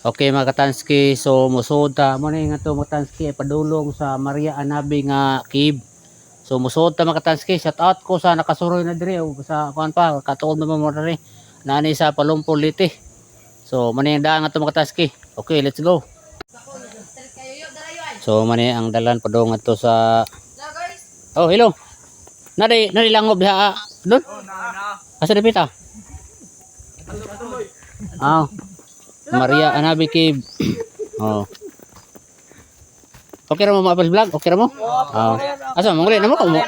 Okay mga katanski, so musod ta mo ni nga to mga katanski padulong sa Maria Anabi nga cave. So musod ta mga katanski, shout out ko sa nakasuroy na dire o sa kuan pa katuod na mo diri. Nani sa Palumpol Liti. So mani ang daan nga to mga katanski. Okay, let's go. So mani ang dalan padung to sa Oh, hello. Nari langob diha doon. Asa dipita? Ah. Maria Anabi Cave. Oh. Okay ra mo mga vlog? Okay ra mo? Asa mo nguli na mo ko mo?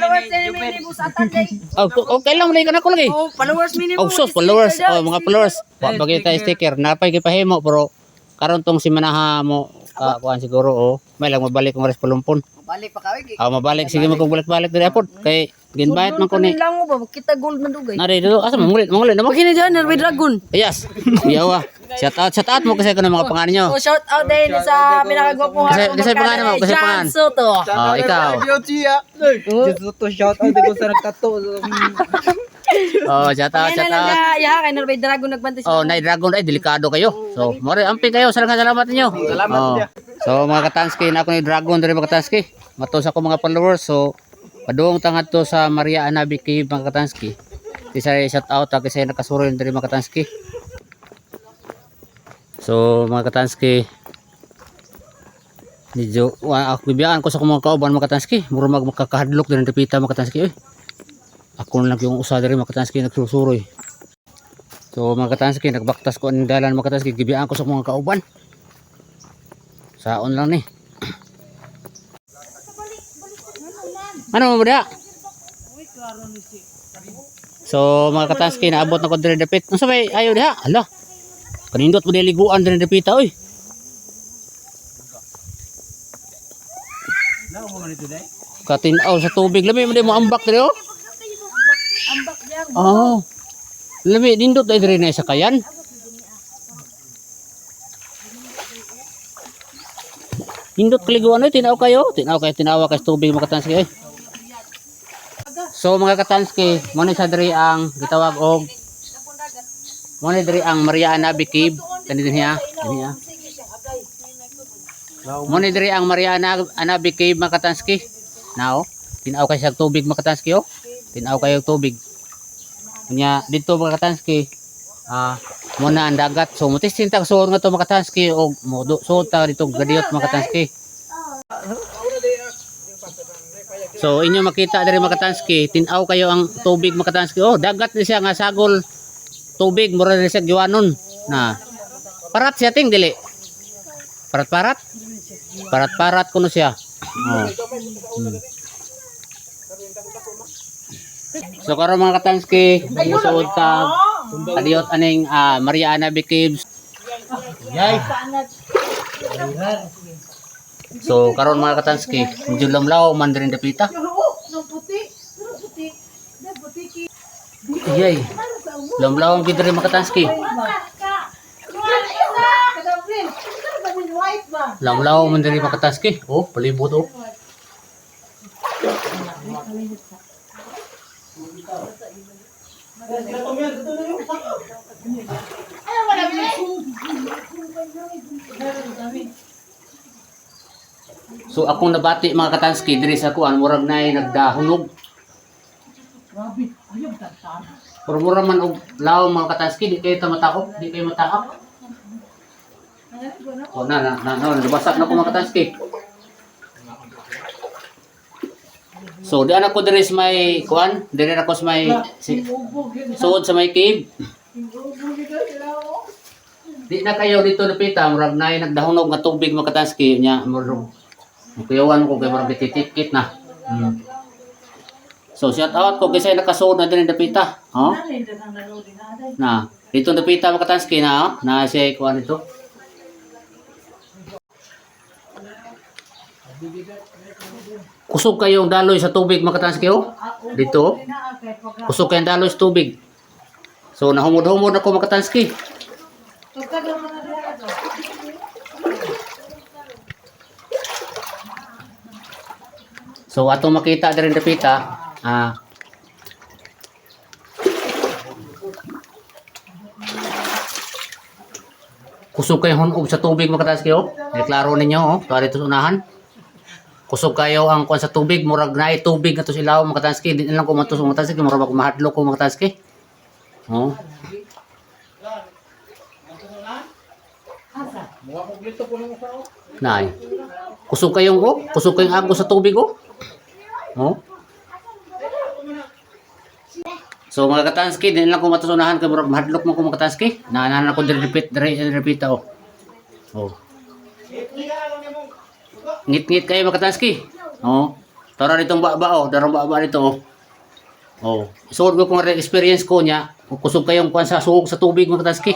Oh, okay lang ka na ko lagi. Oh, followers minimum. Oh, sus followers. Oh, mga followers. Wa bagay ta sticker. Napay gipahimo pero karon tong si manaha mo kuan siguro oh. May lang mabalik kong res Palumpon. Balik pa kawig. Mabalik sige mo kung balik diri apod kay ginbayad man ko ni. Lang mo ba kita gold man dugay. Nari dito asa mo nguli na mo. Kini diyan Nerve Dragon. Yes. Yawa. Shout out mo kasi ko ng mga pangalan nyo. Oh, shout out din sa pinakagwapuhan. Kasi pangalan mo, kasi pangalan. Soto. Ikaw. Soto shout out ko sa nagtato. Shout out. Ya, kay Nerve Dragon nagbantay Oh, Night Dragon ay delikado kayo. So, more amping kayo. Salamat ninyo. Salamat. So, mga katanski, na ako ni Dragon diri mga katanski. Matos ako mga followers. So, padung tangad to sa Maria Anabi Cave mga katanski. Isa shout out kasi nakasuroy diri mga katanski. So mga katanski, medyo ako bibiyaan ko sa mga kauban mga katanski, mura magkakahadlok din dipita mga katanski. Ako lang yung usa diri mga katanski nagsusuroy. So mga katanski, nagbaktas ko ang dalan mga katanski, gibiyaan ko sa mga kauban. Saon lang ni. Ano mo ba? So mga katanski, naabot na ko diri dapit. Unsa may ayo diha? Hala. Kanindot mo niliguan din dapita oy. Katinaw sa tubig lami mo mo ambak diri oh. Ambak diyan. Oh. Lami nindot dai diri na sa kayan. Nindot kaliguan oy, tinaw kayo tinawa kay tubig mga katanski oy. So mga katanski, mo ni sa diri ang gitawag og mo ni diri ang Maria Anabi Cave kani din niya. Mo ni diri ang Maria Anabi Cave mga katanski. Now, tinaw kay sa tubig mga katanski oh. Tinaw kayo tubig. Nya dito mga katanski, mo na ang dagat. So mo testing ta suod nga to mga katanski og mo suod ta dito gadiot mga katanski. So inyo makita diri mga katanski, tinaw kayo ang tubig mga katanski. Oh, dagat ni siya nga sagol. Tubig mura rin siya giwanon na parat siya ting dili parat kuno siya. So karon mga katanski, musuod ta adiot aning Maria Anabi Caves. So karon mga katanski, medyo lamlaw man din dapita. Yay. Lamlaw ang gidri mga katanski. Lamlaw man diri mga katanski. Oh, palibot oh. So akong nabati mga katanski diri sa kuan murag nay nagdahunog. Pero mura man og law mga katanski, di kayo matakop, di kayo matakop. O nabasag na ko mga katanski. So di anak ko diri sa may kuan, diri ako sa may suod sa may cave. Di na kayo dito napita, murag nay nagdahunog nga tubig mga katanski nya murag. Kuyawan ko kay murag titikit na. So shout out ko kasi nakasuod na din dapita. Oh. Na, dito dapita mga katanski na, na siya kuan ito. Kusog kayong daloy sa tubig mga katanski oh. Dito. Kusog kayong daloy sa tubig. So nahumod-humod ako mga katanski. So atong makita din dapita. kusog kayo hunog sa tubig mga katanski oh. Deklaro ninyo oh, para dito sa unahan. Kusog kayo ang kuan sa tubig, murag naay tubig nga to sa ilaw mga katanski. Di na lang kumantos mga katanski, murag ako mahadlok ko mga katanski. Oh. Nay. Kusog kayong oh, kusog kayong agos sa tubig oh. Oh. So mga katanski, din lang ko matusunahan kay murag mahadlok mo ko mga katanski. Naanan ako repeat oh. Oh. Ngit-ngit kayo mga katanski. Oh. Tara ditong baba oh, darong baba dito oh. Oh. So ko kung experience ko nya, kusog kayong kuan sa suog sa tubig mga katanski.